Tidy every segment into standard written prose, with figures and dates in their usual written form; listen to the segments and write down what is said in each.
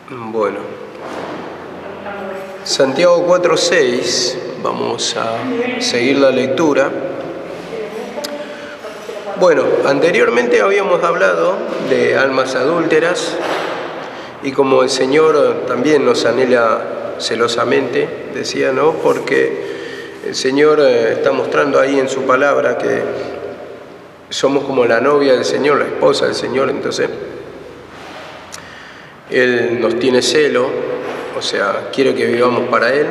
Bueno, Santiago 4:6, vamos a seguir la lectura. Bueno, anteriormente habíamos hablado de almas adúlteras y como el Señor también nos anhela celosamente, decía, ¿no? Porque el Señor está mostrando ahí en su palabra que somos como la novia del Señor, la esposa del Señor, entonces Él nos tiene celo, o sea, quiere que vivamos para Él.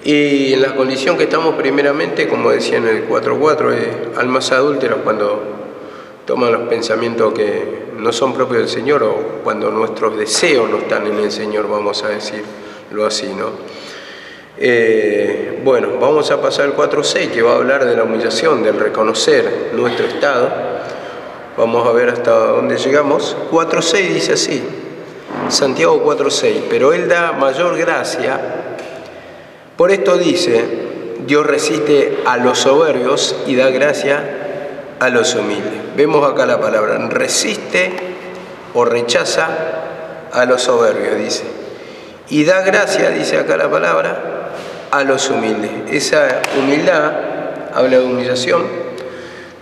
Y en la condición que estamos primeramente, como decía en el 4:4, almas adúlteras cuando toman los pensamientos que no son propios del Señor o cuando nuestros deseos no están en el Señor, vamos a decirlo así, ¿no? Bueno, vamos a pasar al 4:6, que va a hablar de la humillación, del reconocer nuestro estado. Vamos a ver hasta dónde llegamos. 4:6 dice así, Santiago 4:6, pero Él da mayor gracia. Por esto dice, Dios resiste a los soberbios y da gracia a los humildes. Vemos acá la palabra, resiste o rechaza a los soberbios, dice. Y da gracia, dice acá la palabra, a los humildes. Esa humildad habla de humillación,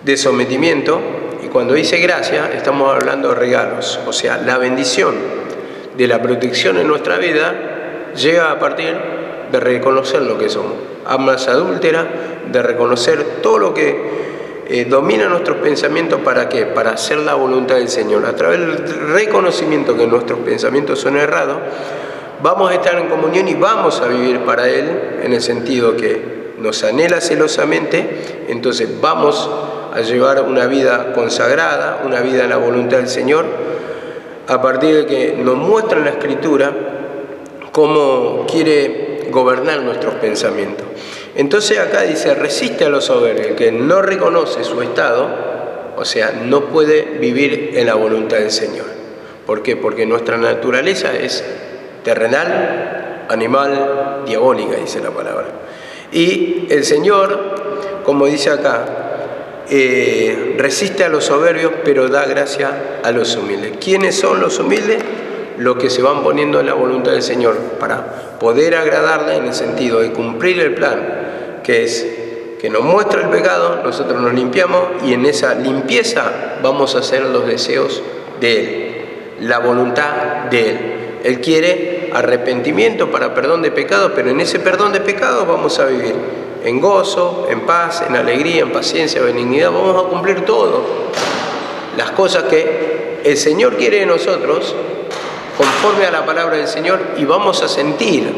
de sometimiento, y cuando dice gracia estamos hablando de regalos, o sea, la bendición de la protección en nuestra vida llega a partir de reconocer lo que somos, almas adúlteras, de reconocer todo lo que domina nuestros pensamientos. ¿Para qué? Para hacer la voluntad del Señor. A través del reconocimiento que nuestros pensamientos son errados, vamos a estar en comunión y vamos a vivir para Él, en el sentido que nos anhela celosamente, entonces vamos a llevar una vida consagrada, una vida en la voluntad del Señor, a partir de que nos muestra en la Escritura cómo quiere gobernar nuestros pensamientos. Entonces acá dice, resiste a los soberbios. El que no reconoce su estado, o sea, no puede vivir en la voluntad del Señor. ¿Por qué? Porque nuestra naturaleza es terrenal, animal, diabólica, dice la palabra. Y el Señor, como dice acá, resiste a los soberbios, pero da gracia a los humildes. ¿Quiénes son los humildes? Los que se van poniendo en la voluntad del Señor para poder agradarle, en el sentido de cumplir el plan, que es que nos muestra el pecado, nosotros nos limpiamos y en esa limpieza vamos a hacer los deseos de Él, la voluntad de Él. Él quiere arrepentimiento para perdón de pecados, pero en ese perdón de pecados vamos a vivir en gozo, en paz, en alegría, en paciencia, benignidad. Vamos a cumplir todo las cosas que el Señor quiere de nosotros, conforme a la palabra del Señor, y vamos a sentir.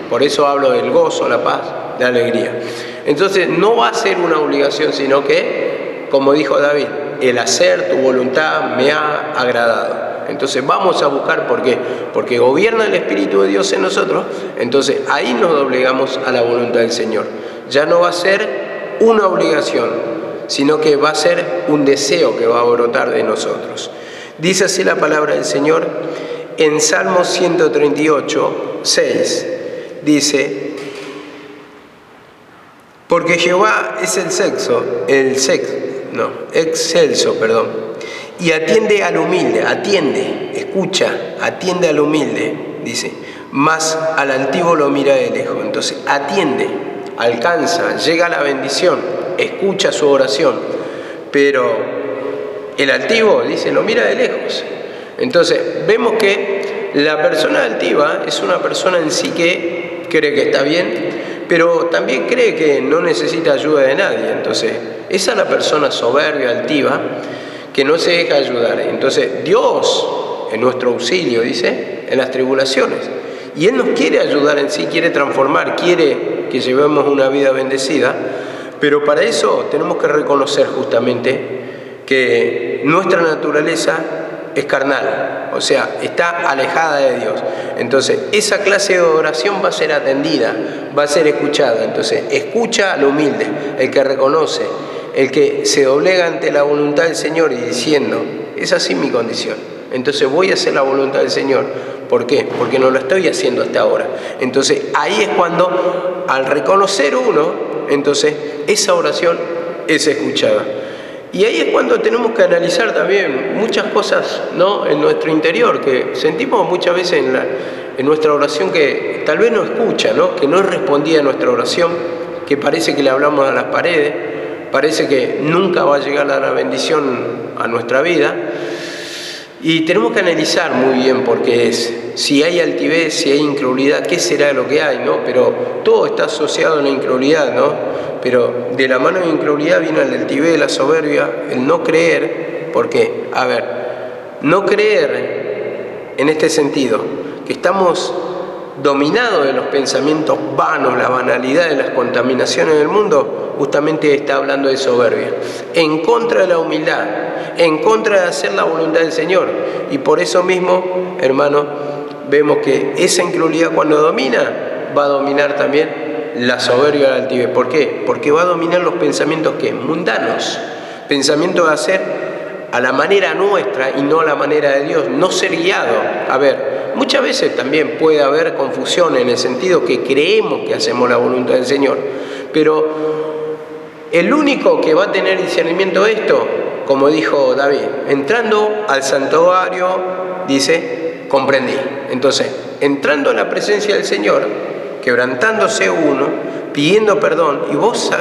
Por eso hablo del gozo, la paz, la alegría. Entonces no va a ser una obligación, sino que, como dijo David, el hacer tu voluntad me ha agradado. Entonces vamos a buscar, ¿por qué? Porque gobierna el Espíritu de Dios en nosotros, entonces ahí nos doblegamos a la voluntad del Señor. Ya no va a ser una obligación, sino que va a ser un deseo que va a brotar de nosotros. Dice así la palabra del Señor en Salmo 138:6. Dice, porque Jehová es excelso, y atiende al humilde, atiende al humilde, dice, mas al altivo lo mira de lejos. Entonces atiende, alcanza, llega a la bendición, escucha su oración, pero el altivo, dice, lo mira de lejos. Entonces vemos que la persona altiva es una persona en sí que cree que está bien, pero también cree que no necesita ayuda de nadie. Entonces esa es la persona soberbia, altiva, que no se deja ayudar. Entonces Dios es nuestro auxilio, dice, en las tribulaciones. Y Él nos quiere ayudar en sí, quiere transformar, quiere que llevemos una vida bendecida. Pero para eso tenemos que reconocer justamente que nuestra naturaleza es carnal, o sea, está alejada de Dios. Entonces esa clase de oración va a ser atendida, va a ser escuchada. Entonces escucha al humilde, el que reconoce, el que se doblega ante la voluntad del Señor y diciendo, es así mi condición, entonces voy a hacer la voluntad del Señor. ¿Por qué? Porque no lo estoy haciendo hasta ahora. Entonces ahí es cuando, al reconocer uno, entonces esa oración es escuchada. Y ahí es cuando tenemos que analizar también muchas cosas, ¿no?, en nuestro interior, que sentimos muchas veces en nuestra oración que tal vez no escucha, ¿no?, que no es respondida a nuestra oración, que parece que le hablamos a las paredes, parece que nunca va a llegar la bendición a nuestra vida. Y tenemos que analizar muy bien por qué es. Si hay altivez, si hay incredulidad, ¿qué será lo que hay, no? Pero todo está asociado a la incredulidad, ¿no? Pero de la mano de la incredulidad viene la altivez, la soberbia, el no creer. ¿Por qué? A ver, no creer en este sentido, que estamos dominados de los pensamientos vanos, la banalidad de las contaminaciones del mundo, justamente está hablando de soberbia, en contra de la humildad, en contra de hacer la voluntad del Señor. Y por eso mismo, hermano, vemos que esa incredulidad cuando domina, va a dominar también la soberbia y la altivez. ¿Por qué? Porque va a dominar los pensamientos que mundanos, pensamientos de hacer a la manera nuestra y no a la manera de Dios, no ser guiado. A ver, muchas veces también puede haber confusión en el sentido que creemos que hacemos la voluntad del Señor, pero el único que va a tener discernimiento de esto, como dijo David, entrando al santuario, dice, comprendí. Entonces, entrando en la presencia del Señor, quebrantándose uno, pidiendo perdón, y vos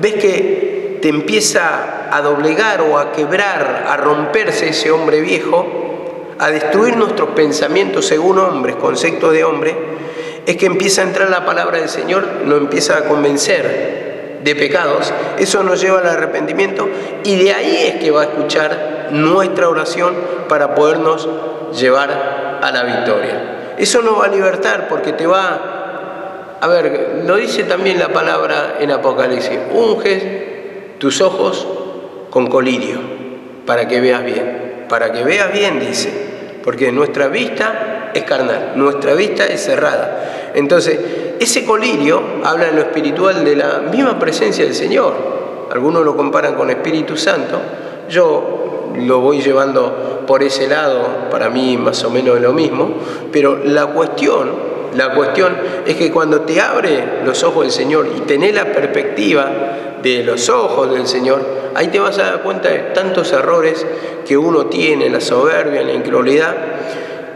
ves que te empieza a doblegar o a quebrar, a romperse ese hombre viejo, a destruir nuestros pensamientos según hombres, conceptos de hombre, es que empieza a entrar la palabra del Señor, nos empieza a convencer de pecados, eso nos lleva al arrepentimiento y de ahí es que va a escuchar nuestra oración para podernos llevar a la victoria. Eso nos va a libertar porque te va, a ver, lo dice también la palabra en Apocalipsis, unges tus ojos con colirio para que veas bien, dice, porque nuestra vista es carnal, nuestra vista es cerrada. Entonces, ese colirio habla en lo espiritual de la misma presencia del Señor. Algunos lo comparan con Espíritu Santo, yo lo voy llevando por ese lado, para mí más o menos es lo mismo, pero la cuestión es que cuando te abre los ojos del Señor y tenés la perspectiva de los ojos del Señor, ahí te vas a dar cuenta de tantos errores que uno tiene, la soberbia, la incredulidad.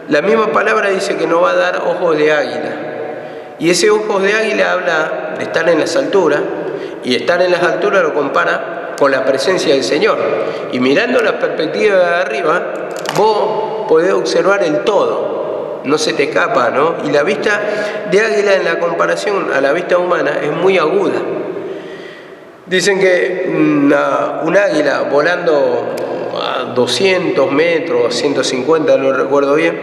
La misma palabra dice que nos va a dar ojos de águila. Y ese ojos de águila habla de estar en las alturas, y estar en las alturas lo compara con la presencia del Señor. Y mirando la perspectiva de arriba, vos podés observar el todo, no se te escapa, ¿no? Y la vista de águila en la comparación a la vista humana es muy aguda. Dicen que un águila volando a 200 metros, 150, no recuerdo bien,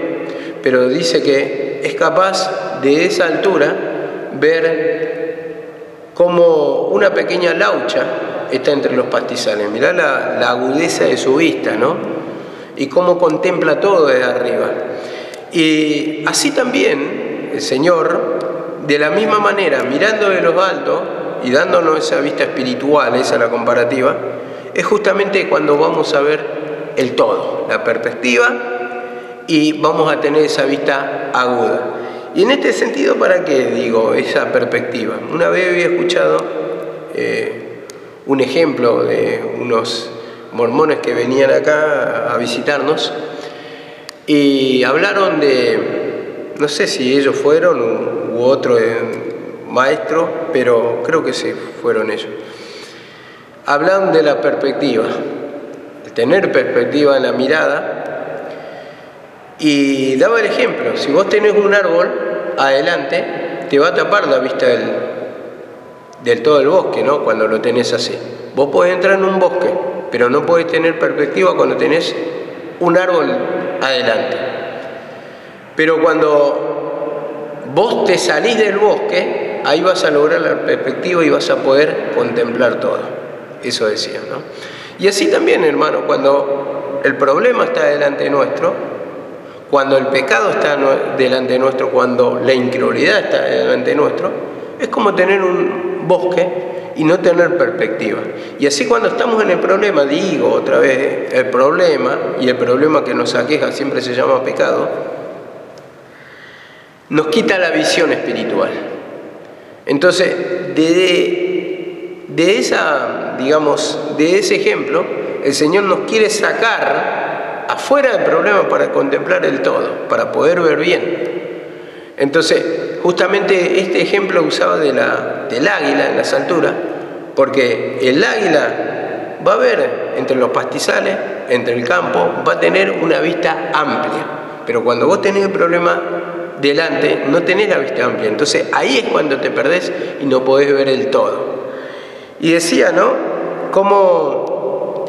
pero dice que es capaz de esa altura ver como una pequeña laucha está entre los pastizales. Mirá la agudeza de su vista, ¿no? Y cómo contempla todo desde arriba. Y así también el Señor, de la misma manera, mirando de los altos y dándonos esa vista espiritual, esa es la comparativa, es justamente cuando vamos a ver el todo, la perspectiva, y vamos a tener esa vista aguda. Y en este sentido, ¿para qué digo esa perspectiva? Una vez había escuchado un ejemplo de unos mormones que venían acá a visitarnos y hablaron de, no sé si ellos fueron u otro maestro, pero creo que sí fueron ellos. Hablan de la perspectiva, de tener perspectiva en la mirada. Y daba el ejemplo, si vos tenés un árbol adelante, te va a tapar la vista del todo el bosque, ¿no? Cuando lo tenés así. Vos podés entrar en un bosque, pero no podés tener perspectiva cuando tenés un árbol adelante. Pero cuando vos te salís del bosque, ahí vas a lograr la perspectiva y vas a poder contemplar todo. Eso decía, ¿no? Y así también, hermano, cuando el problema está delante nuestro, cuando el pecado está delante nuestro, cuando la incredulidad está delante nuestro, es como tener un bosque y no tener perspectiva. Y así cuando estamos en el problema, digo otra vez, el problema, y el problema que nos aqueja siempre se llama pecado, nos quita la visión espiritual. Entonces, de ese ejemplo, El Señor nos quiere sacar afuera del problema para contemplar el todo, para poder ver bien. Entonces, justamente este ejemplo usaba del águila en las alturas, porque el águila va a ver entre los pastizales, entre el campo, va a tener una vista amplia. Pero cuando vos tenés el problema delante, no tenés la vista amplia. Entonces ahí es cuando te perdés y no podés ver el todo. Y decía, ¿no?, cómo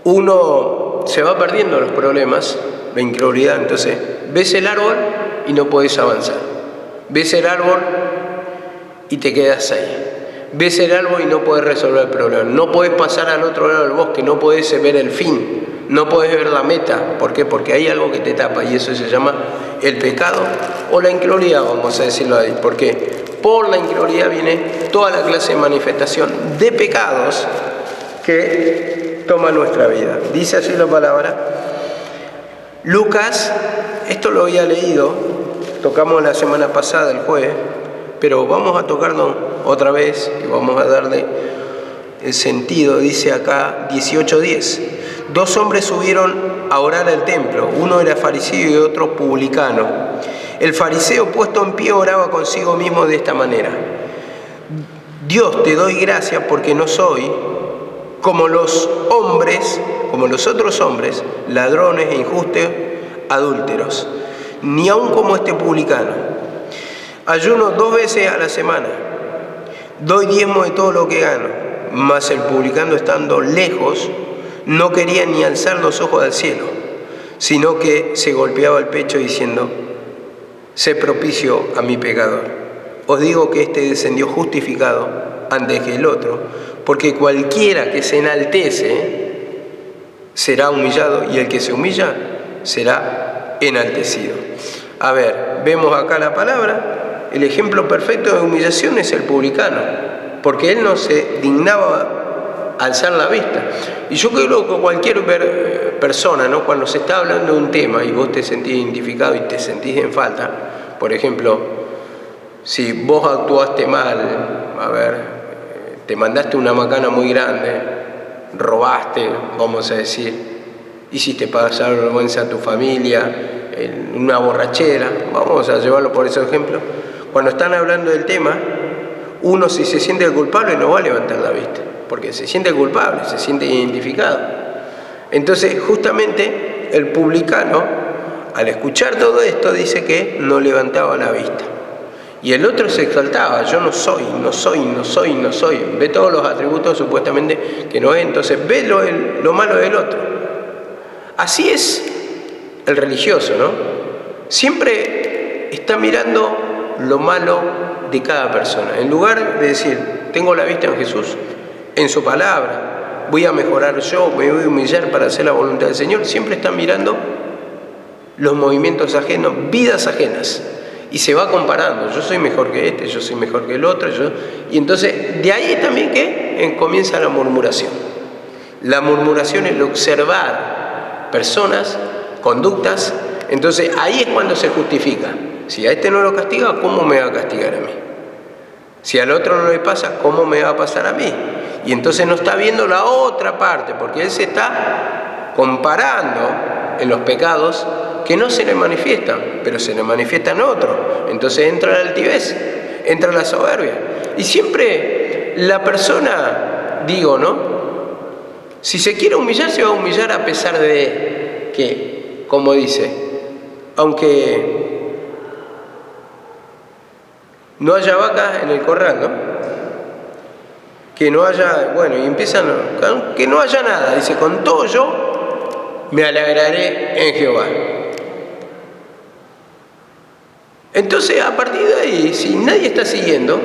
uno se va perdiendo los problemas, la incredulidad. Entonces ves el árbol y no podés avanzar. Ves el árbol y te quedas ahí. Ves el árbol y no podés resolver el problema. No podés pasar al otro lado del bosque, no podés ver el fin, no podés ver la meta. ¿Por qué? Porque hay algo que te tapa, y eso se llama el pecado o la incredulidad, vamos a decirlo ahí. Porque por la incredulidad viene toda la clase de manifestación de pecados que toma nuestra vida. Dice así la palabra. Lucas, esto lo había leído, tocamos la semana pasada, el jueves, pero vamos a tocarlo otra vez y vamos a darle el sentido. Dice acá 18:10. 2 hombres subieron a orar al templo, uno era fariseo y otro publicano. El fariseo, puesto en pie, oraba consigo mismo de esta manera: Dios, te doy gracias porque no soy como los hombres, como los otros hombres, ladrones e injustos, adúlteros, ni aun como este publicano. Ayuno 2 veces a la semana, doy diezmo de todo lo que gano. Mas el publicano, estando lejos, no quería ni alzar los ojos al cielo, sino que se golpeaba el pecho diciendo: sé propicio a mi pecador. Os digo que este descendió justificado antes que el otro, porque cualquiera que se enaltece será humillado, y el que se humilla será enaltecido. A ver, vemos acá la palabra. El ejemplo perfecto de humillación es el publicano, porque él no se dignaba alzar la vista. Y yo creo que cualquier persona, ¿no?, cuando se está hablando de un tema y vos te sentís identificado y te sentís en falta, por ejemplo, si vos actuaste mal, a ver, te mandaste una macana muy grande, robaste, vamos a decir, hiciste pasar vergüenza a tu familia, en una borrachera, vamos a llevarlo por ese ejemplo. Cuando están hablando del tema, uno, si se siente culpable, no va a levantar la vista, porque se siente culpable, se siente identificado. Entonces, justamente, el publicano, al escuchar todo esto, dice que no levantaba la vista. Y el otro se exaltaba: yo no soy. Ve todos los atributos supuestamente que no es, entonces ve lo malo del otro. Así es el religioso, ¿no? Siempre está mirando lo malo de cada persona. En lugar de decir: tengo la vista en Jesús, en su palabra, voy a mejorar yo, me voy a humillar para hacer la voluntad del Señor, siempre está mirando los movimientos ajenos, vidas ajenas, y se va comparando: yo soy mejor que este, yo soy mejor que el otro, y entonces de ahí también que comienza la murmuración. La murmuración es el observar personas, conductas. Entonces ahí es cuando se justifica: si a este no lo castiga, ¿cómo me va a castigar a mí? Si al otro no le pasa, ¿cómo me va a pasar a mí? Y entonces no está viendo la otra parte, porque él se está comparando en los pecados que no se le manifiestan, pero se le manifiestan a otro. Entonces entra la altivez, entra la soberbia. Y siempre la persona, digo, ¿no?, si se quiere humillar, se va a humillar a pesar de que, como dice, aunque no haya vacas en el corral, ¿no?, que no haya, bueno, y empiezan, que no haya nada, dice: con todo yo me alegraré en Jehová. Entonces, a partir de ahí, si nadie está siguiendo,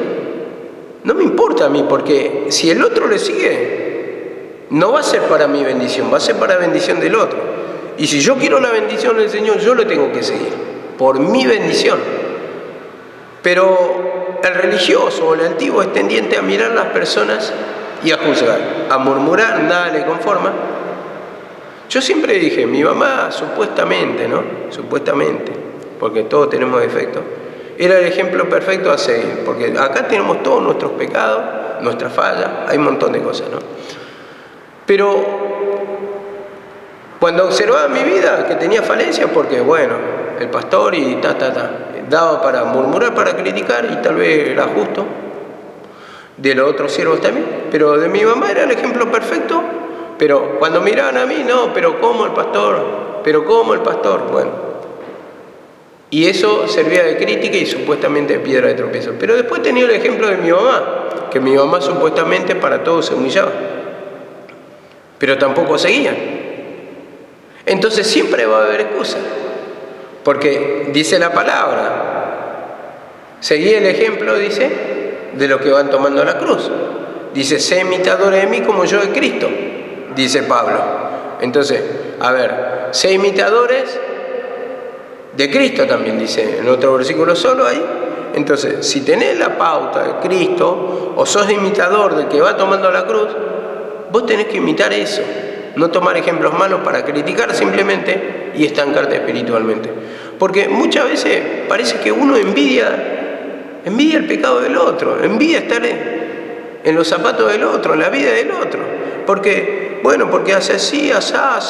no me importa a mí, porque si el otro le sigue, no va a ser para mi bendición, va a ser para la bendición del otro. Y si yo quiero la bendición del Señor, yo lo tengo que seguir, por mi bendición. Pero el religioso o el antiguo es tendiente a mirar a las personas y a juzgar, a murmurar, nada le conforma. Yo siempre dije, mi mamá supuestamente, ¿no?, supuestamente, porque todos tenemos defectos, era el ejemplo perfecto a seguir, porque acá tenemos todos nuestros pecados, nuestras fallas, hay un montón de cosas, ¿no? Pero Cuando observaba mi vida que tenía falencias, porque bueno, el pastor y daba para murmurar, para criticar, y tal vez era justo, de los otros siervos también, pero de mi mamá era el ejemplo perfecto, pero cuando miraban a mí, no, pero ¿cómo el pastor? Bueno, y eso servía de crítica y supuestamente de piedra de tropiezo. Pero después tenía el ejemplo de mi mamá, que mi mamá supuestamente para todo se humillaba, pero tampoco seguía. Entonces siempre va a haber excusas, porque dice la palabra, seguí el ejemplo, dice, de los que van tomando la cruz. Dice, sé imitadores de mí como yo de Cristo, dice Pablo. Entonces, a ver, sé imitadores de Cristo también, dice en otro versículo solo ahí. Entonces, si tenés la pauta de Cristo, o sos imitador del que va tomando la cruz, vos tenés que imitar eso. No tomar ejemplos malos para criticar simplemente y estancarte espiritualmente. Porque muchas veces parece que uno envidia el pecado del otro, envidia estar en los zapatos del otro, en la vida del otro. Porque hace así, asá,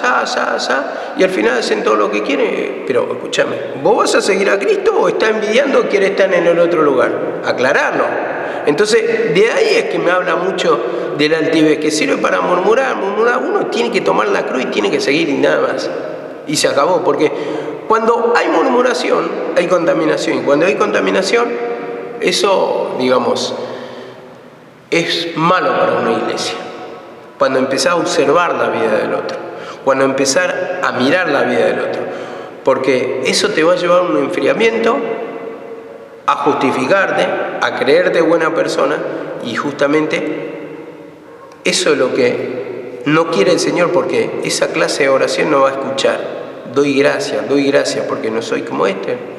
y al final hacen todo lo que quieren. Pero escúchame, ¿vos vas a seguir a Cristo o estás envidiando que estar en el otro lugar? Aclararlo. Entonces, de ahí es que me habla mucho de la altivez, que sirve para murmurar. Uno tiene que tomar la cruz y tiene que seguir y nada más. Y se acabó, porque cuando hay murmuración, hay contaminación. Y cuando hay contaminación, eso, digamos, es malo para una iglesia. Cuando empezás a observar la vida del otro, cuando empezás a mirar la vida del otro, porque eso te va a llevar a un enfriamiento, a justificarte, a creerte buena persona, y justamente eso es lo que no quiere el Señor, porque esa clase de oración no va a escuchar. Doy gracias porque no soy como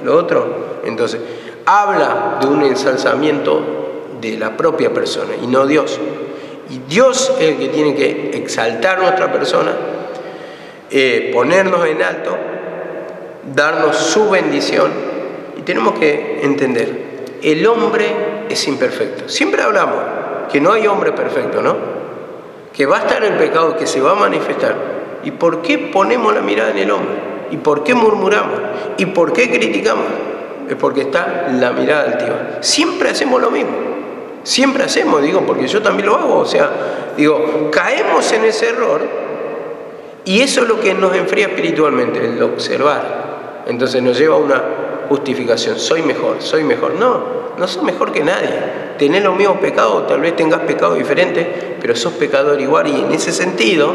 lo otro. Entonces, habla de un ensalzamiento de la propia persona y no Dios. Y Dios es el que tiene que exaltar nuestra persona, ponernos en alto, darnos su bendición. Y tenemos que entender, el hombre es imperfecto. Siempre hablamos que no hay hombre perfecto, ¿no? Que va a estar el pecado, que se va a manifestar. ¿Y por qué ponemos la mirada en el hombre? ¿Y por qué murmuramos? ¿Y por qué criticamos? Es porque está la mirada altiva. Siempre hacemos lo mismo. Siempre hacemos, porque yo también lo hago. Caemos en ese error y eso es lo que nos enfría espiritualmente, el observar. Entonces nos lleva a una justificación. Soy mejor. No sos mejor que nadie. Tenés los mismos pecados, tal vez tengas pecados diferentes, pero sos pecador igual, y en ese sentido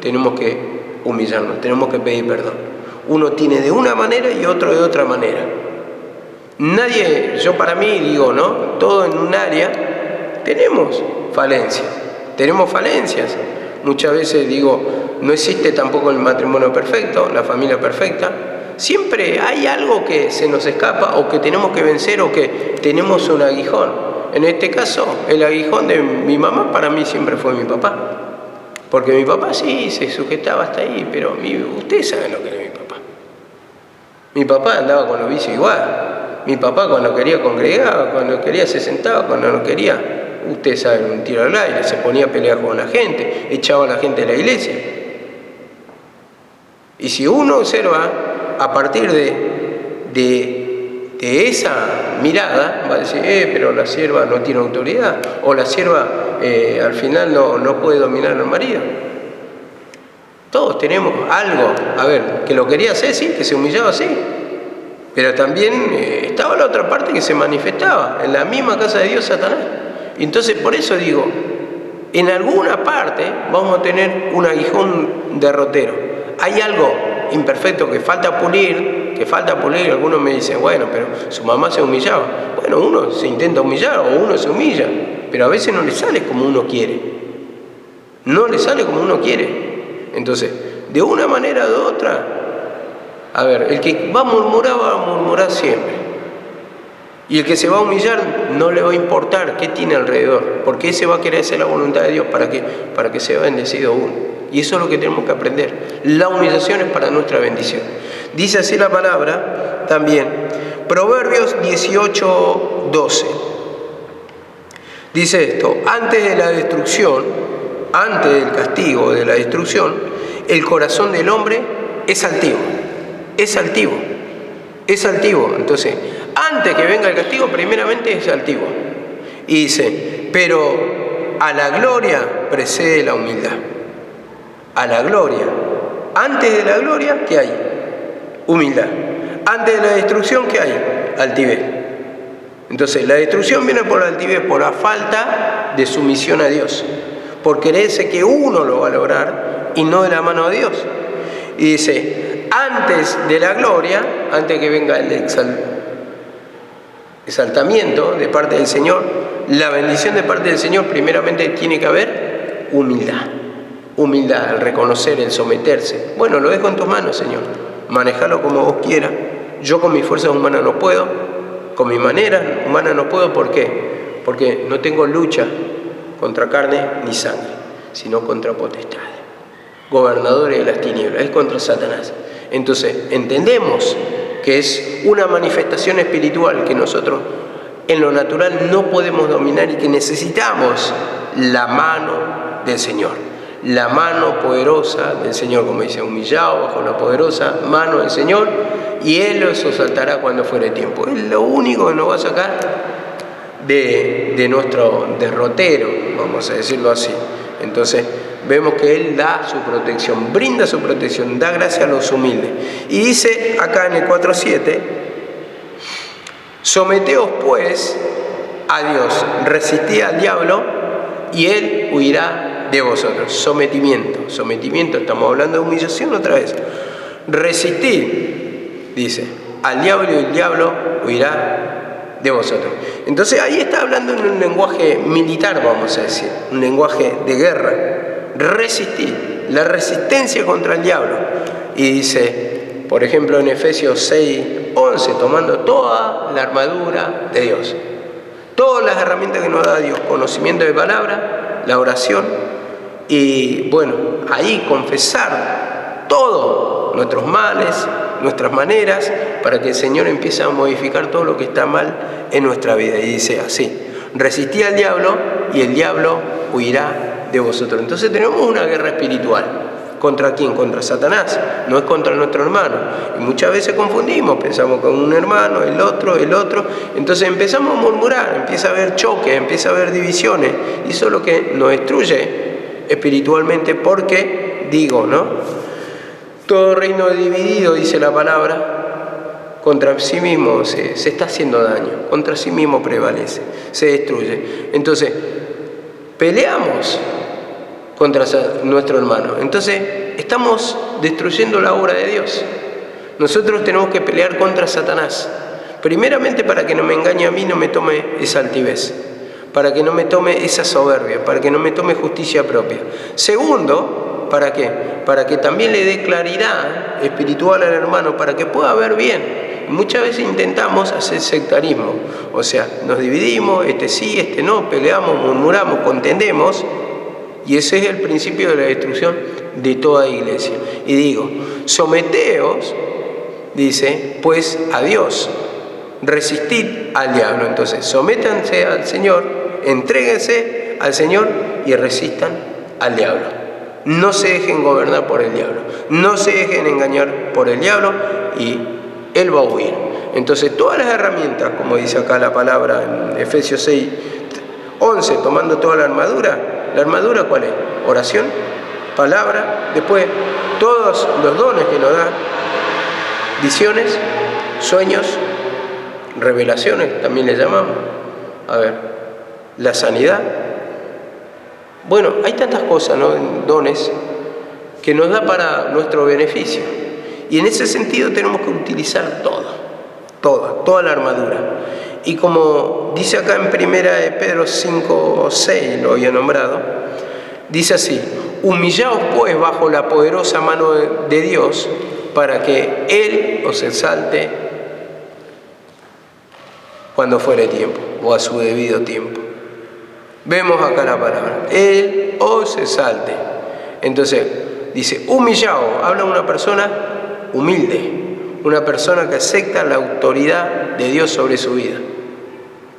tenemos que humillarnos, tenemos que pedir perdón. Uno tiene de una manera y otro de otra manera. Nadie, yo para mí ¿no? Todo en un área tenemos falencias. Muchas veces no existe tampoco el matrimonio perfecto, la familia perfecta. Siempre hay algo que se nos escapa o que tenemos que vencer o que tenemos un aguijón. En este caso, el aguijón de mi mamá para mí siempre fue mi papá. Porque mi papá sí se sujetaba hasta ahí, pero ustedes saben lo que era mi papá. Mi papá andaba con los vicios igual. Mi papá cuando quería congregaba, cuando quería se sentaba, cuando no quería, ustedes saben, un tiro al aire, se ponía a pelear con la gente, echaba a la gente de la iglesia. Y si uno observa, a partir de esa mirada, va a decir, pero la sierva no tiene autoridad, o la sierva al final no puede dominar al marido. Todos tenemos algo, que lo quería hacer, sí, que se humillaba, sí. Pero también estaba la otra parte que se manifestaba, en la misma casa de Dios, Satanás. Y entonces por eso en alguna parte vamos a tener un aguijón derrotero. Hay algo imperfecto que falta pulir. Algunos me dicen, bueno, pero su mamá se humillaba. Bueno, uno se intenta humillar o uno se humilla, pero a veces no le sale como uno quiere. Entonces, de una manera u otra, el que va a murmurar siempre. Y el que se va a humillar no le va a importar qué tiene alrededor, porque ese va a querer hacer la voluntad de Dios para que sea bendecido uno. Y eso es lo que tenemos que aprender. La humillación es para nuestra bendición. Dice así la palabra también. Proverbios 18:12. Dice esto: antes del castigo de la destrucción, el corazón del hombre es altivo, es altivo, es altivo. Entonces, antes que venga el castigo, primeramente es altivo. Y dice, pero a la gloria precede la humildad. A la gloria. Antes de la gloria, ¿qué hay? Humildad. Antes de la destrucción, ¿qué hay? Altivez. Entonces, la destrucción viene por la altivez, por la falta de sumisión a Dios. Por creerse que uno lo va a lograr y no de la mano de Dios. Y dice, antes de la gloria, antes que venga el exaltamiento de parte del Señor, la bendición de parte del Señor, primeramente tiene que haber humildad. Humildad, el reconocer, el someterse. Bueno, lo dejo en tus manos, Señor. Manejalo como vos quieras. Yo con mis fuerzas humanas no puedo. Con mi manera humana no puedo. ¿Por qué? Porque no tengo lucha contra carne ni sangre, sino contra potestades, gobernadores de las tinieblas. Es contra Satanás. Entonces, entendemos que es una manifestación espiritual que nosotros en lo natural no podemos dominar y que necesitamos la mano del Señor. La mano poderosa del Señor, como dice, humillado bajo la poderosa mano del Señor, y Él los exaltará cuando fuere tiempo. Es lo único que nos va a sacar de nuestro derrotero, vamos a decirlo así. Entonces, vemos que Él da su protección, brinda su protección, da gracia a los humildes. Y dice acá en el 4:7, someteos pues a Dios, resistid al diablo y Él huirá de vosotros. Sometimiento, estamos hablando de humillación otra vez. Resistid, dice, al diablo y el diablo huirá de vosotros. Entonces ahí está hablando en un lenguaje militar, vamos a decir, un lenguaje de guerra. Resistir, la resistencia contra el diablo. Y dice, por ejemplo, en Efesios 6:11, tomando toda la armadura de Dios, todas las herramientas que nos da Dios, conocimiento de palabra, la oración, y bueno, ahí confesar todos nuestros males, nuestras maneras, para que el Señor empiece a modificar todo lo que está mal en nuestra vida. Y dice así, resistid al diablo y el diablo huirá de vosotros. Entonces tenemos una guerra espiritual. ¿Contra quién? Contra Satanás, no es contra nuestro hermano. Y muchas veces confundimos, pensamos con un hermano, el otro. Entonces empezamos a murmurar, empieza a haber choques, empieza a haber divisiones. Y eso es lo que nos destruye espiritualmente, porque, digo, ¿no? Todo reino dividido, dice la palabra, contra sí mismo se está haciendo daño, contra sí mismo prevalece, se destruye. Entonces, peleamos contra nuestro hermano. Entonces, estamos destruyendo la obra de Dios. Nosotros tenemos que pelear contra Satanás. Primeramente para que no me engañe a mí, no me tome esa altivez. Para que no me tome esa soberbia, para que no me tome justicia propia. Segundo, ¿para qué? Para que también le dé claridad espiritual al hermano, para que pueda ver bien. Muchas veces intentamos hacer sectarismo, o sea, nos dividimos, este sí, este no, peleamos, murmuramos, contendemos, y ese es el principio de la destrucción de toda iglesia. Y digo, someteos, dice, pues a Dios, resistid al diablo. Entonces, sométanse al Señor, entréguense al Señor y resistan al diablo. No se dejen gobernar por el diablo, no se dejen engañar por el diablo y Él va a huir. Entonces, todas las herramientas, como dice acá la palabra en Efesios 6:11, tomando toda la armadura ¿cuál es? Oración, palabra, después todos los dones que nos da, visiones, sueños, revelaciones, también le llamamos. A ver, la sanidad. Bueno, hay tantas cosas, ¿no? Dones que nos da para nuestro beneficio. Y en ese sentido tenemos que utilizar toda la armadura. Y como dice acá en 1 de Pedro 5:6, lo había nombrado, dice así, humillaos pues bajo la poderosa mano de Dios, para que Él os exalte cuando fuere tiempo, o a su debido tiempo. Vemos acá la palabra, Él os exalte. Entonces, dice, humillaos, habla de una persona humilde, una persona que acepta la autoridad de Dios sobre su vida.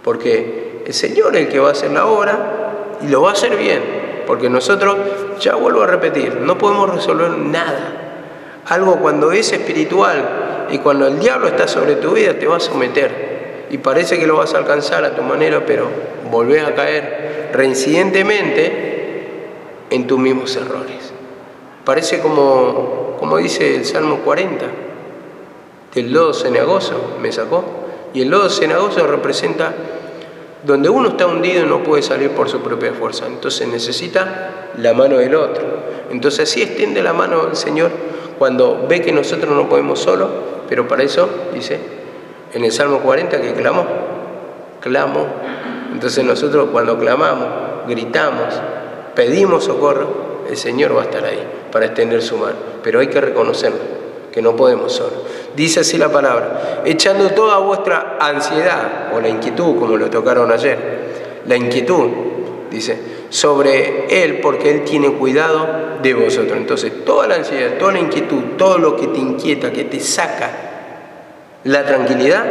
Porque el Señor es el que va a hacer la obra y lo va a hacer bien. Porque nosotros ya vuelvo a repetir, no podemos resolver nada. Algo cuando es espiritual y cuando el diablo está sobre tu vida te va a someter. Y parece que lo vas a alcanzar a tu manera, pero volvés a caer reincidentemente en tus mismos errores. Parece como dice el Salmo 40, del lodo cenagoso me sacó. Y el lodo cenagoso representa donde uno está hundido y no puede salir por su propia fuerza. Entonces necesita la mano del otro. Entonces así extiende la mano al Señor cuando ve que nosotros no podemos solos, pero para eso dice en el Salmo 40 que clamo. Entonces nosotros cuando clamamos, gritamos, pedimos socorro, el Señor va a estar ahí para extender su mano. Pero hay que reconocerlo, que no podemos solos. Dice así la palabra: echando toda vuestra ansiedad, o la inquietud, como lo tocaron ayer, la inquietud, dice, sobre Él, porque Él tiene cuidado de vosotros. Entonces, toda la ansiedad, toda la inquietud, todo lo que te inquieta, que te saca la tranquilidad,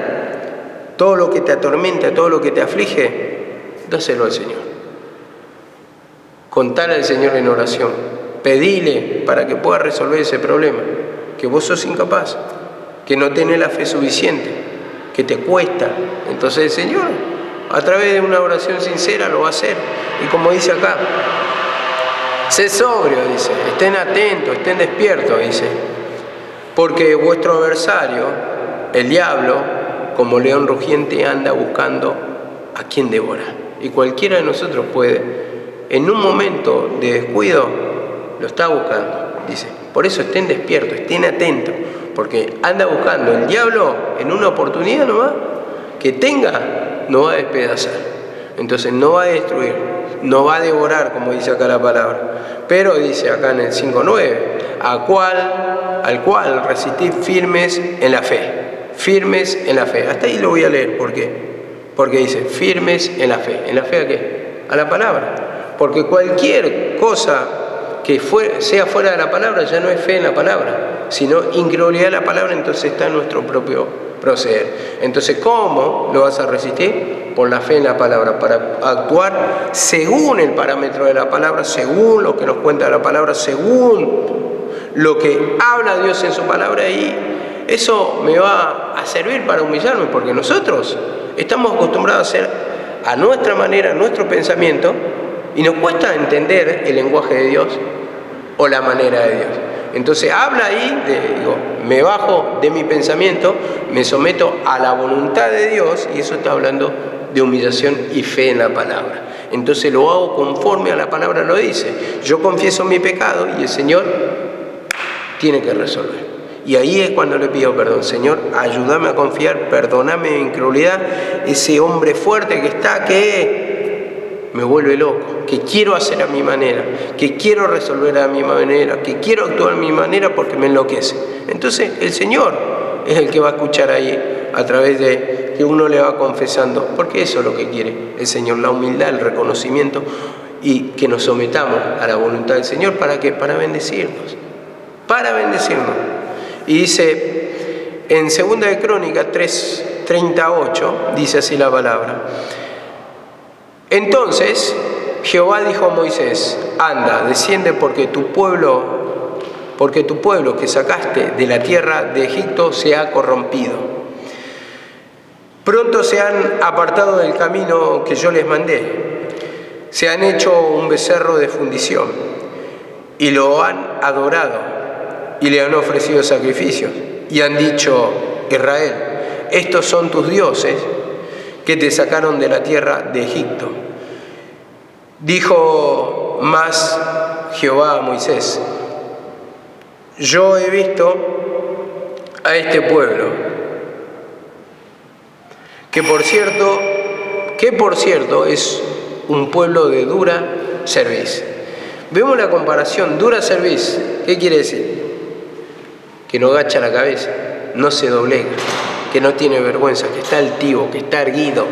todo lo que te atormenta, todo lo que te aflige, dáselo al Señor. Contale al Señor en oración. Pedile para que pueda resolver ese problema, que vos sos incapaz, que no tenés la fe suficiente, que te cuesta. Entonces el Señor, a través de una oración sincera, lo va a hacer. Y como dice acá, sé sobrio, dice, estén atentos, estén despiertos, dice, porque vuestro adversario, el diablo, como león rugiente, anda buscando a quien devorar. Y cualquiera de nosotros puede, en un momento de descuido, lo está buscando, dice. Por eso estén despiertos, estén atentos, porque anda buscando el diablo en una oportunidad nomás que tenga, no va a despedazar. Entonces no va a destruir, no va a devorar, como dice acá la palabra. Pero dice acá en el 5:9, al cual resistid firmes en la fe. Firmes en la fe. Hasta ahí lo voy a leer. ¿Por qué? Porque dice firmes en la fe. ¿En la fe a qué? A la palabra. Porque cualquier cosa que sea fuera de la palabra ya no es fe en la palabra, sino incredulidad en la palabra. Entonces está en nuestro propio proceder. Entonces, ¿cómo lo vas a resistir? Por la fe en la palabra, para actuar según el parámetro de la palabra, según lo que nos cuenta la palabra, según lo que habla Dios en su palabra. Y eso me va a servir para humillarme, porque nosotros estamos acostumbrados a hacer a nuestra manera, nuestro pensamiento, y nos cuesta entender el lenguaje de Dios o la manera de Dios. Entonces habla ahí, me bajo de mi pensamiento, me someto a la voluntad de Dios, y eso está hablando de humillación y fe en la palabra. Entonces lo hago conforme a la palabra lo dice. Yo confieso mi pecado y el Señor tiene que resolver. Y ahí es cuando le pido perdón. Señor, ayúdame a confiar, perdóname mi incredulidad, ese hombre fuerte que está, que me vuelve loco, que quiero hacer a mi manera, que quiero resolver a mi manera, que quiero actuar a mi manera porque me enloquece. Entonces el Señor es el que va a escuchar ahí a través de que uno le va confesando, porque eso es lo que quiere el Señor, la humildad, el reconocimiento, y que nos sometamos a la voluntad del Señor. ¿Para qué? Para bendecirnos, para bendecirnos. Y dice en 2 de Crónicas 3:38, dice así la palabra: entonces Jehová dijo a Moisés: anda, desciende, porque tu pueblo que sacaste de la tierra de Egipto se ha corrompido. Pronto se han apartado del camino que yo les mandé. Se han hecho un becerro de fundición y lo han adorado y le han ofrecido sacrificios. Y han dicho: Israel, estos son tus dioses que te sacaron de la tierra de Egipto. Dijo más Jehová a Moisés: yo he visto a este pueblo, que por cierto es un pueblo de dura cerviz. Vemos la comparación, dura cerviz. ¿Qué quiere decir? Que no agacha la cabeza, no se doblega, que no tiene vergüenza, que está altivo, que está erguido,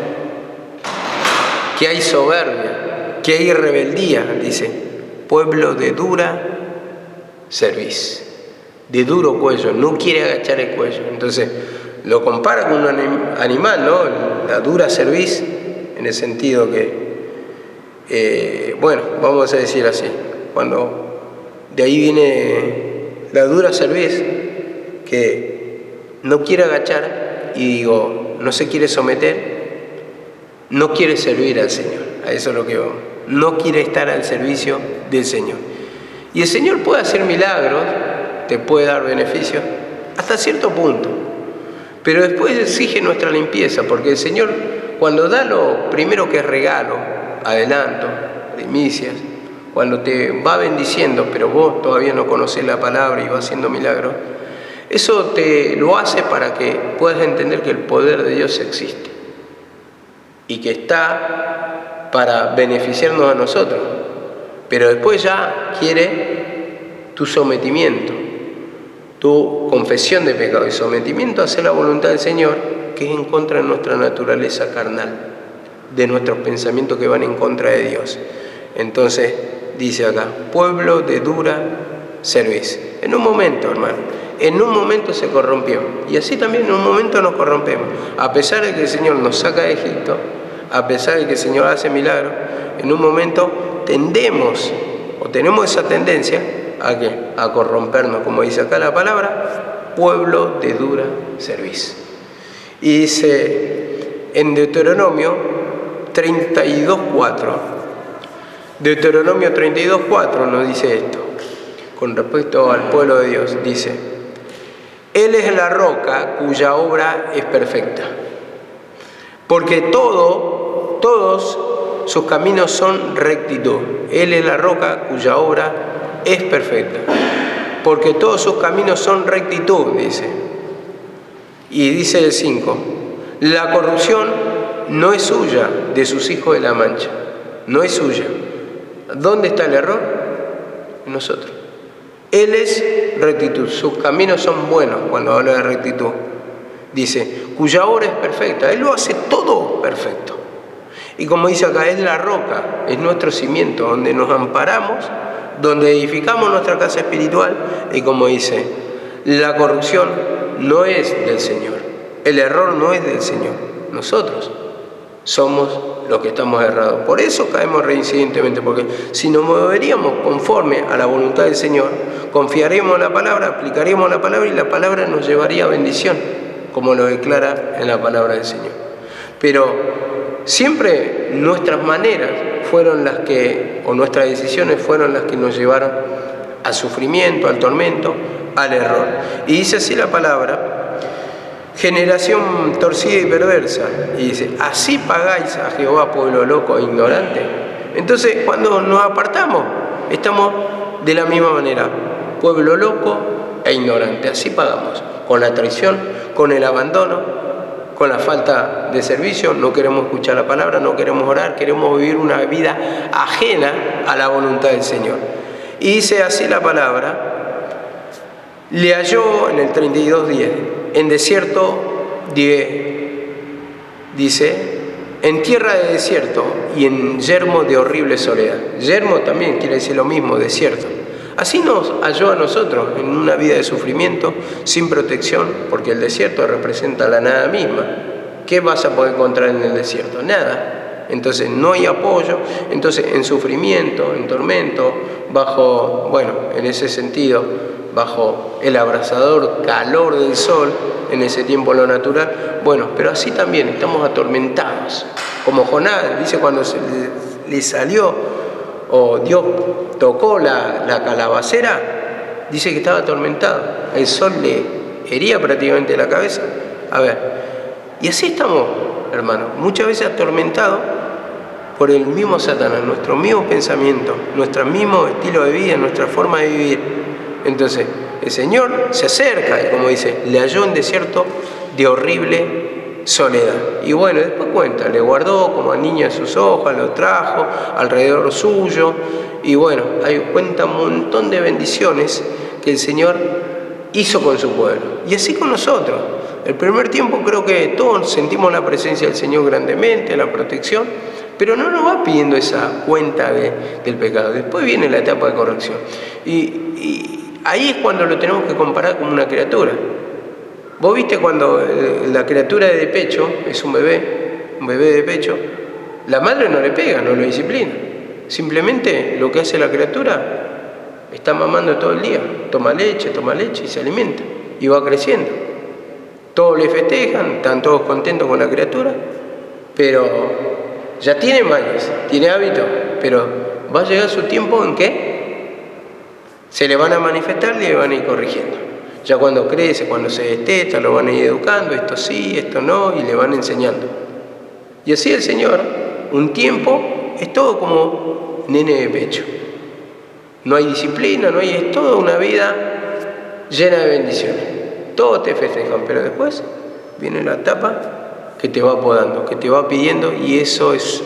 que hay soberbia, que hay rebeldía. Dice, pueblo de dura cerviz, de duro cuello, no quiere agachar el cuello. Entonces lo compara con un animal, ¿no? La dura cerviz, en el sentido que, bueno, vamos a decir así, cuando De ahí viene la dura cerviz, que no quiere agachar y no se quiere someter, no quiere servir al Señor. A eso es lo que vamos. No quiere estar al servicio del Señor. Y el Señor puede hacer milagros, te puede dar beneficios, hasta cierto punto. Pero después exige nuestra limpieza, porque el Señor, cuando da lo primero que es regalo, adelanto, primicias, cuando te va bendiciendo, pero vos todavía no conocés la palabra y va haciendo milagros, eso te lo hace para que puedas entender que el poder de Dios existe y que está para beneficiarnos a nosotros. Pero después ya quiere tu sometimiento, tu confesión de pecado y sometimiento a hacer la voluntad del Señor, que es en contra de nuestra naturaleza carnal, de nuestros pensamientos que van en contra de Dios. Entonces dice acá, pueblo de dura cerviz. En un momento, hermano, en un momento se corrompió. Y así también en un momento nos corrompemos. A pesar de que el Señor nos saca de Egipto, a pesar de que el Señor hace milagros, en un momento tendemos o tenemos esa tendencia a ¿qué? A corrompernos, como dice acá la palabra, pueblo de dura cerviz. Y dice en Deuteronomio 32:4. Deuteronomio 32:4 nos dice esto, con respecto al pueblo de Dios, dice: Él es la roca cuya obra es perfecta, porque todos sus caminos son rectitud. Él es la roca cuya obra es perfecta, porque todos sus caminos son rectitud, dice. Y dice el 5, la corrupción no es suya de sus hijos de la mancha, no es suya. ¿Dónde está el error? En nosotros. Él es rectitud, sus caminos son buenos cuando habla de rectitud. Dice, cuya obra es perfecta, Él lo hace todo perfecto. Y como dice acá, es la roca, es nuestro cimiento, donde nos amparamos, donde edificamos nuestra casa espiritual. Y como dice, la corrupción no es del Señor, el error no es del Señor, nosotros somos los que estamos errados. Por eso caemos reincidentemente, porque si nos moveríamos conforme a la voluntad del Señor, confiaríamos en la palabra, aplicaríamos la palabra y la palabra nos llevaría a bendición, como lo declara en la palabra del Señor. Pero siempre nuestras maneras fueron las que, o nuestras decisiones fueron las que nos llevaron al sufrimiento, al tormento, al error. Y dice así la palabra: generación torcida y perversa. Y dice, así pagáis a Jehová, pueblo loco e ignorante. Entonces, cuando nos apartamos, estamos de la misma manera, pueblo loco e ignorante. Así pagamos, con la traición, con el abandono, con la falta de servicio. No queremos escuchar la palabra, no queremos orar, queremos vivir una vida ajena a la voluntad del Señor. Y dice así la palabra: le halló en el 32:10, en desierto, dice, en tierra de desierto y en yermo de horrible soledad. Yermo también quiere decir lo mismo, desierto. Así nos halló a nosotros en una vida de sufrimiento, sin protección, porque el desierto representa la nada misma. ¿Qué vas a poder encontrar en el desierto? Nada. Entonces no hay apoyo, entonces en sufrimiento, en tormento, bajo, bueno, en ese sentido, bajo el abrasador calor del sol, en ese tiempo lo natural, bueno, pero así también estamos atormentados. Como Jonás dice, cuando le salió, o Dios tocó la calabacera, dice que estaba atormentado. El sol le hería prácticamente la cabeza. A ver, y así estamos, hermanos, muchas veces atormentados por el mismo Satanás, nuestro mismo pensamiento, nuestro mismo estilo de vida, nuestra forma de vivir. Entonces, el Señor se acerca y, como dice, le halló en desierto de horrible soledad. Y bueno, después cuenta, le guardó como a niño en sus hojas, lo trajo alrededor suyo. Y bueno, ahí cuenta un montón de bendiciones que el Señor hizo con su pueblo. Y así con nosotros. El primer tiempo creo que todos sentimos la presencia del Señor grandemente, la protección, pero no nos va pidiendo esa cuenta del pecado. Después viene la etapa de corrección. Y ahí es cuando lo tenemos que comparar con una criatura. Vos viste cuando la criatura de pecho es un bebé de pecho, la madre no le pega, no lo disciplina. Simplemente lo que hace la criatura está mamando todo el día, toma leche y se alimenta y va creciendo. Todos le festejan, están todos contentos con la criatura, pero ya tiene mañas, tiene hábito, pero va a llegar su tiempo en que se le van a manifestar y le van a ir corrigiendo. Ya cuando crece, cuando se desteta, lo van a ir educando, esto sí, esto no, y le van enseñando. Y así el Señor, un tiempo, es todo como nene de pecho. No hay disciplina, es toda una vida llena de bendiciones. Todos te festejan, pero después viene la etapa que te va podando, que te va pidiendo, y eso es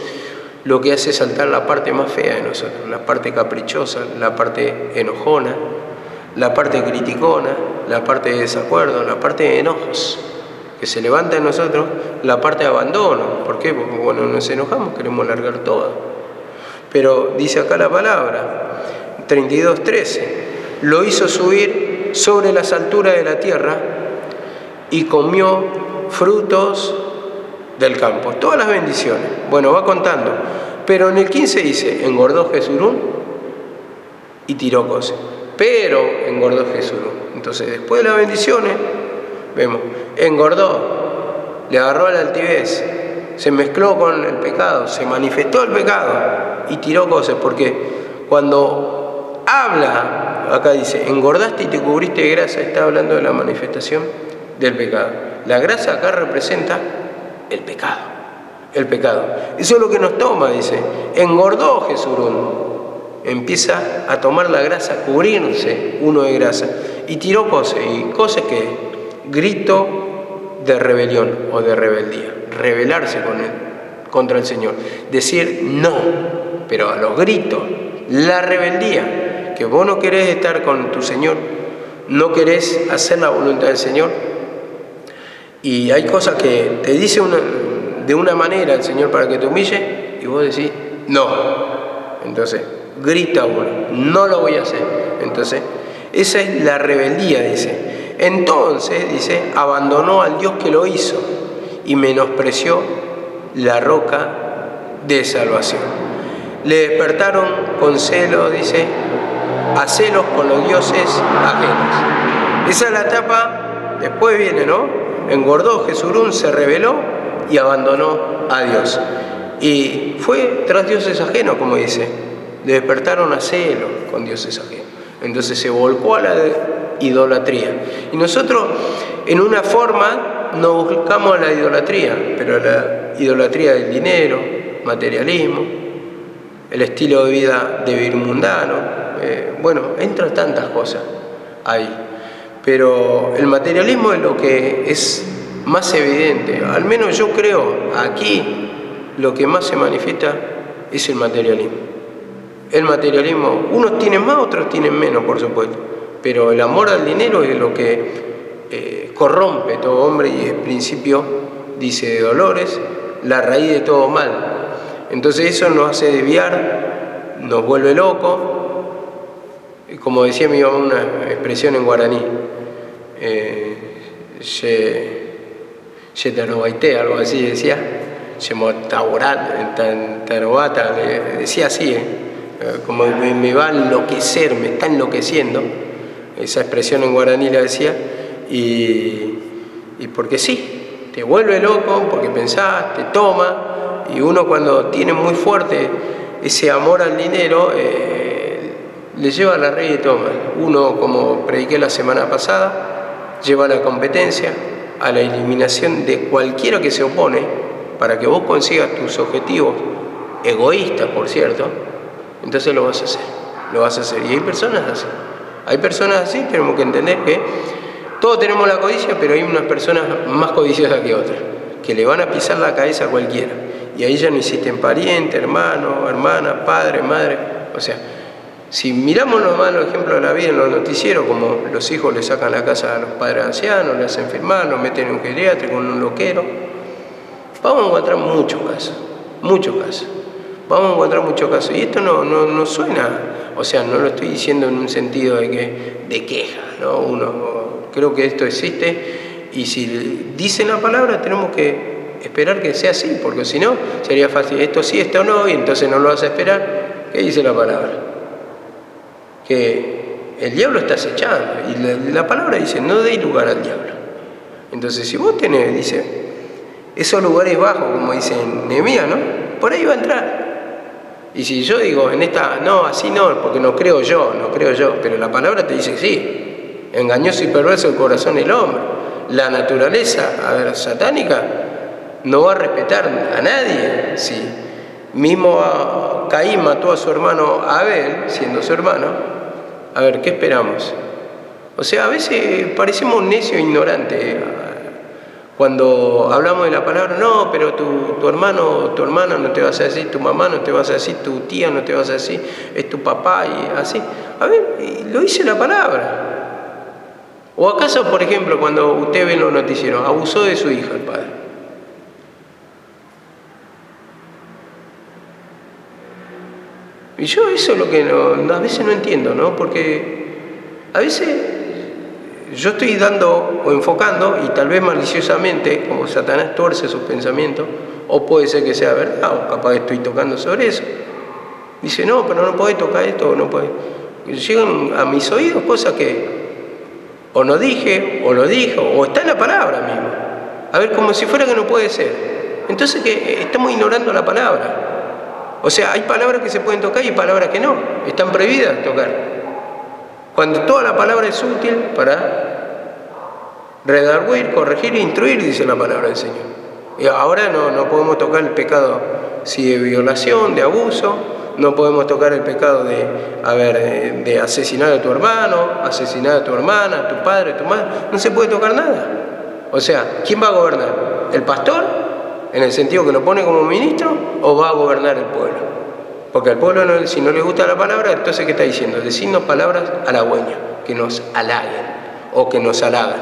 lo que hace saltar la parte más fea de nosotros, la parte caprichosa, la parte enojona, la parte criticona, la parte de desacuerdo, la parte de enojos, que se levanta en nosotros, la parte de abandono. ¿Por qué? Porque cuando nos enojamos queremos largar todo. Pero dice acá la palabra, 32:13, lo hizo subir sobre las alturas de la tierra y comió frutos del campo, todas las bendiciones. Bueno, va contando, pero en el 15 dice, engordó Jesurún y tiró cosas, pero engordó Jesurún. Entonces, después de las bendiciones, vemos, engordó, le agarró la altivez, se mezcló con el pecado, se manifestó el pecado y tiró cosas, porque cuando habla, acá dice, engordaste y te cubriste de grasa, está hablando de la manifestación del pecado. La grasa acá representa el pecado, el pecado. Eso es lo que nos toma, dice, engordó Jesurún. Empieza a tomar la grasa, cubrirse uno de grasa, y tiró cosas, y cosas que grito de rebelión o de rebeldía, rebelarse contra el Señor, decir no, pero a los gritos, la rebeldía, que vos no querés estar con tu Señor, no querés hacer la voluntad del Señor, y hay cosas que te dice de una manera el Señor para que te humille, y vos decís no, entonces grita uno, no lo voy a hacer. Entonces, esa es la rebeldía, dice. Entonces, dice, abandonó al Dios que lo hizo y menospreció la roca de salvación. Le despertaron con celo, dice, a celos con los dioses ajenos. Esa es la etapa, después viene, ¿no? Engordó Jesurún, se rebeló y abandonó a Dios. Y fue tras dioses ajenos, como dice. Le despertaron a celo con dioses ajenos. Entonces se volcó a la idolatría. Y nosotros, en una forma, nos buscamos a la idolatría, pero la idolatría del dinero, materialismo, el estilo de vida débil mundano, bueno, entran tantas cosas ahí. Pero el materialismo es lo que es más evidente. Al menos yo creo, aquí lo que más se manifiesta es el materialismo. El materialismo, unos tienen más, otros tienen menos, por supuesto, pero el amor al dinero es lo que corrompe todo hombre y es principio, dice, de dolores, la raíz de todo mal. Entonces eso nos hace desviar, nos vuelve locos, como decía mi mamá, una expresión en guaraní, algo así decía, decía así, como me va a enloquecer, me está enloqueciendo, esa expresión en guaraní la decía, y porque sí, te vuelve loco, porque pensás, te toma, y uno cuando tiene muy fuerte ese amor al dinero, le lleva a la red y toma. Uno, como prediqué la semana pasada, lleva a la competencia, a la eliminación de cualquiera que se opone, para que vos consigas tus objetivos, egoístas, por cierto. Entonces lo vas a hacer, y hay personas así, tenemos que entender que todos tenemos la codicia, pero hay unas personas más codiciosas que otras, que le van a pisar la cabeza a cualquiera, y ahí ya no existen parientes, hermanos, hermanas, padre, madre. O sea, si miramos los malos ejemplos de la vida en los noticieros, como los hijos le sacan la casa a los padres ancianos, le hacen firmar, los meten en un geriátrico, en un loquero, vamos a encontrar muchos casos. Vamos a encontrar muchos casos. Y esto no suena, o sea, no lo estoy diciendo en un sentido de queja, ¿no? Creo que esto existe, y si dicen la palabra tenemos que esperar que sea así, porque si no, sería fácil, esto sí, esto no, y entonces no lo vas a esperar. ¿Qué dice la palabra? Que el diablo está acechando. Y la palabra dice, no deis lugar al diablo. Entonces, si vos tenés, dice, esos lugares bajos, como dice Nehemías, ¿no? Por ahí va a entrar. Y si yo digo, en esta, no, así no, porque no creo yo, pero la palabra te dice sí. Engañoso y perverso el corazón del hombre. La naturaleza, satánica, no va a respetar a nadie. Sí. Mismo Caín mató a su hermano Abel, siendo su hermano. A ver, ¿qué esperamos? O sea, a veces parecemos necios e ignorantes cuando hablamos de la palabra. No, pero tu hermano, tu hermana no te va a hacer así, tu mamá no te va a hacer así, tu tía no te va a hacer así, es tu papá y así. A ver, lo dice la palabra. ¿O acaso, por ejemplo, cuando usted ve en los noticieros, abusó de su hija el padre? Y yo eso es lo que a veces no entiendo, ¿no? Porque a veces yo estoy dando o enfocando, y tal vez maliciosamente, como Satanás tuerce sus pensamientos, o puede ser que sea verdad, o capaz estoy tocando sobre eso. Dice, no, pero no podés tocar esto, no podés. Llegan a mis oídos cosas que o no dije, o lo dijo, o está en la palabra mismo. A ver, como si fuera que no puede ser. Entonces que estamos ignorando la palabra. O sea, hay palabras que se pueden tocar y hay palabras que no. Están prohibidas tocar. Cuando toda la palabra es útil para redarguir, corregir e instruir, dice la palabra del Señor. Y ahora no podemos tocar el pecado, si de violación, de abuso. No podemos tocar el pecado de asesinar a tu hermano, asesinar a tu hermana, a tu padre, a tu madre. No se puede tocar nada. O sea, ¿quién va a gobernar? ¿El pastor? En el sentido que lo pone como ministro, ¿o va a gobernar el pueblo? Porque al pueblo, si no le gusta la palabra, entonces ¿qué está diciendo? Decirnos palabras halagüeñas, que nos halaguen o que nos halagan.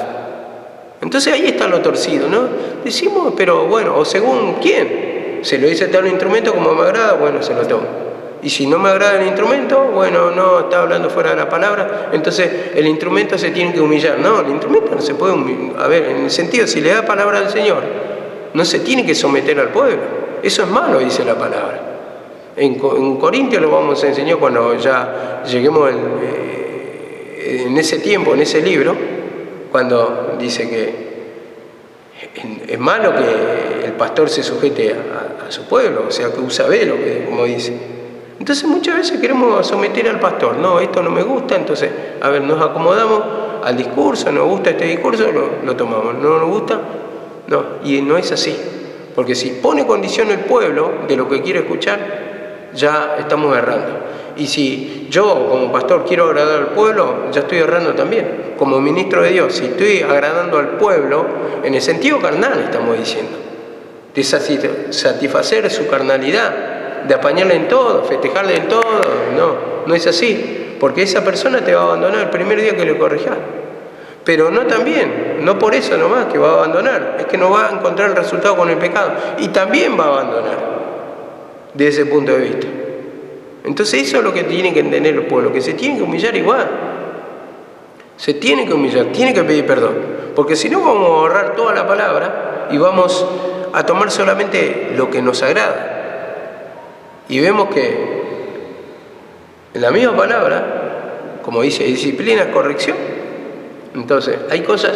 Entonces ahí está lo torcido, ¿no? Decimos, pero bueno, o según quién. Se lo dice tal instrumento como me agrada, bueno, se lo tomo. Y si no me agrada el instrumento, bueno, no, está hablando fuera de la palabra, entonces el instrumento se tiene que humillar. No, el instrumento no se puede humillar. A ver, en el sentido, si le da palabra al Señor, no se tiene que someter al pueblo. Eso es malo, dice la palabra. En Corintios lo vamos a enseñar cuando ya lleguemos en ese tiempo, en ese libro, cuando dice que es malo que el pastor se sujete a su pueblo, o sea, que usa velo, como dice. Entonces muchas veces queremos someter al pastor. No, esto no me gusta, entonces, a ver, nos acomodamos al discurso, nos gusta este discurso, lo tomamos. No nos gusta, no, y no es así. Porque si pone condición el pueblo de lo que quiere escuchar, ya estamos errando. Y si yo como pastor quiero agradar al pueblo, ya estoy errando también. Como ministro de Dios, si estoy agradando al pueblo, en el sentido carnal estamos diciendo, de satisfacer su carnalidad, de apañarle en todo, festejarle en todo, no es así, porque esa persona te va a abandonar el primer día que le corrijas. Pero no también, no por eso nomás que va a abandonar, es que no va a encontrar el resultado con el pecado, y también va a abandonar, desde ese punto de vista. Entonces eso es lo que tiene que entender el pueblo, que se tiene que humillar igual, se tiene que humillar, tiene que pedir perdón, porque si no vamos a ahorrar toda la palabra y vamos a tomar solamente lo que nos agrada. Y vemos que en la misma palabra, como dice, disciplina es corrección. Entonces, hay cosas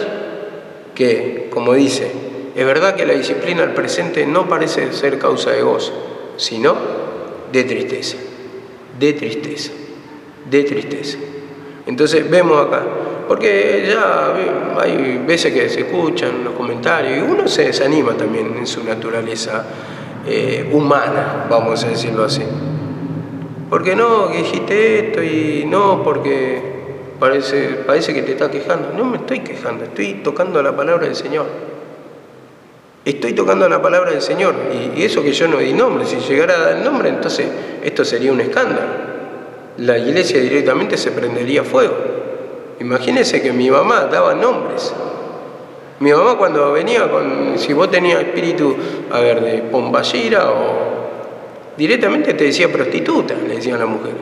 que, como dice, es verdad que la disciplina al presente no parece ser causa de gozo, sino de tristeza, de tristeza, de tristeza. Entonces vemos acá, porque ya hay veces que se escuchan los comentarios y uno se desanima también en su naturaleza humana, vamos a decirlo así. Porque no, que dijiste esto y no, porque parece que te estás quejando. No me estoy quejando, estoy tocando la palabra del Señor. Estoy tocando la palabra del Señor y eso que yo no di nombre, si llegara a dar el nombre, entonces esto sería un escándalo. La iglesia directamente se prendería fuego. Imagínense que mi mamá daba nombres. Mi mamá cuando venía si vos tenías espíritu, de pomballera o directamente te decía prostituta, le decían a la mujer.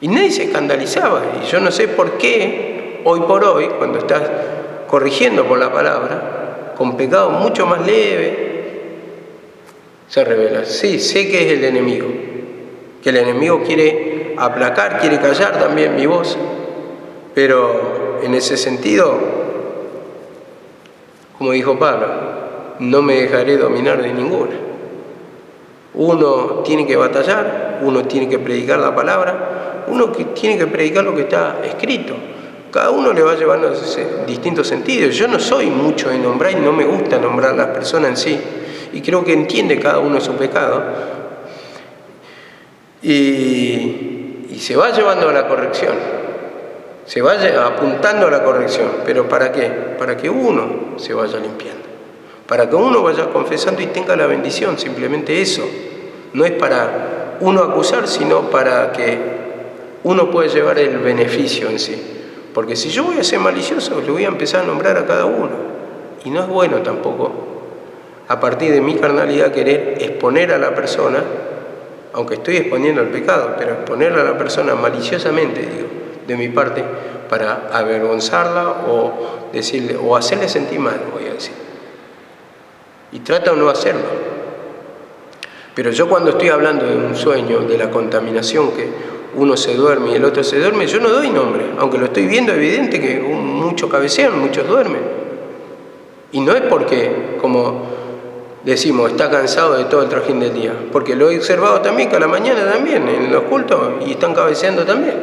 Y nadie se escandalizaba. Y yo no sé por qué, hoy por hoy, cuando estás corrigiendo por la palabra, con pecado mucho más leve, se revela. Sí, sé que es el enemigo, que el enemigo quiere aplacar, quiere callar también mi voz, pero en ese sentido, como dijo Pablo, no me dejaré dominar de ninguna. Uno tiene que batallar, uno tiene que predicar la palabra, uno tiene que predicar lo que está escrito. Cada uno le va llevando distintos sentidos. Yo no soy mucho de nombrar y no me gusta nombrar a las personas en sí. Y creo que entiende cada uno su pecado. Y se va llevando a la corrección. Se va apuntando a la corrección. ¿Pero para qué? Para que uno se vaya limpiando. Para que uno vaya confesando y tenga la bendición. Simplemente eso. No es para uno acusar, sino para que uno pueda llevar el beneficio en sí. Porque si yo voy a ser malicioso, le voy a empezar a nombrar a cada uno. Y no es bueno tampoco, a partir de mi carnalidad, querer exponer a la persona, aunque estoy exponiendo el pecado, pero exponer a la persona maliciosamente, digo, de mi parte, para avergonzarla o decirle, o hacerle sentir mal, voy a decir. Y trata de no hacerlo. Pero yo cuando estoy hablando de un sueño, de la contaminación, que uno se duerme y el otro se duerme, yo no doy nombre, aunque lo estoy viendo evidente que muchos cabecean, muchos duermen. Y no es porque, como decimos, está cansado de todo el trajín del día, porque lo he observado también que a la mañana también, en los cultos, y están cabeceando también.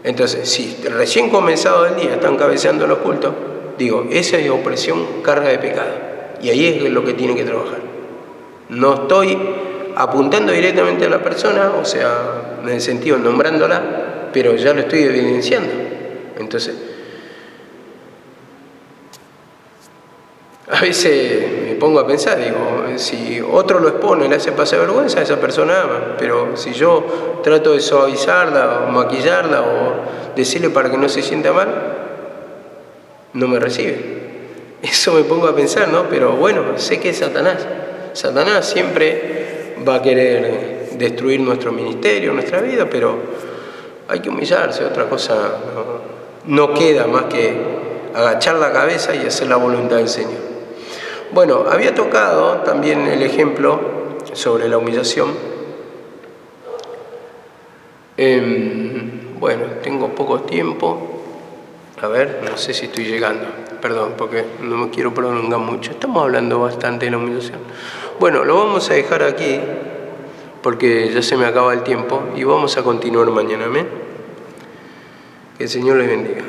Entonces, si recién comenzado el día están cabeceando los cultos, digo, esa es opresión, carga de pecado. Y ahí es lo que tiene que trabajar. No estoy apuntando directamente a la persona, o sea, en el sentido nombrándola, pero ya lo estoy evidenciando. Entonces, a veces me pongo a pensar, digo, si otro lo expone, le hace pasar vergüenza, esa persona ama, pero si yo trato de suavizarla o maquillarla o decirle para que no se sienta mal, no me recibe. Eso me pongo a pensar, ¿no? Pero bueno, sé que es Satanás. Satanás siempre va a querer destruir nuestro ministerio, nuestra vida, pero hay que humillarse, otra cosa no queda más que agachar la cabeza y hacer la voluntad del Señor. Bueno, había tocado también el ejemplo sobre la humillación. Bueno, tengo poco tiempo. A ver, no sé si estoy llegando. Perdón, porque no me quiero prolongar mucho. Estamos hablando bastante de la humillación. Bueno, lo vamos a dejar aquí porque ya se me acaba el tiempo y vamos a continuar mañana. Amén. Que el Señor les bendiga.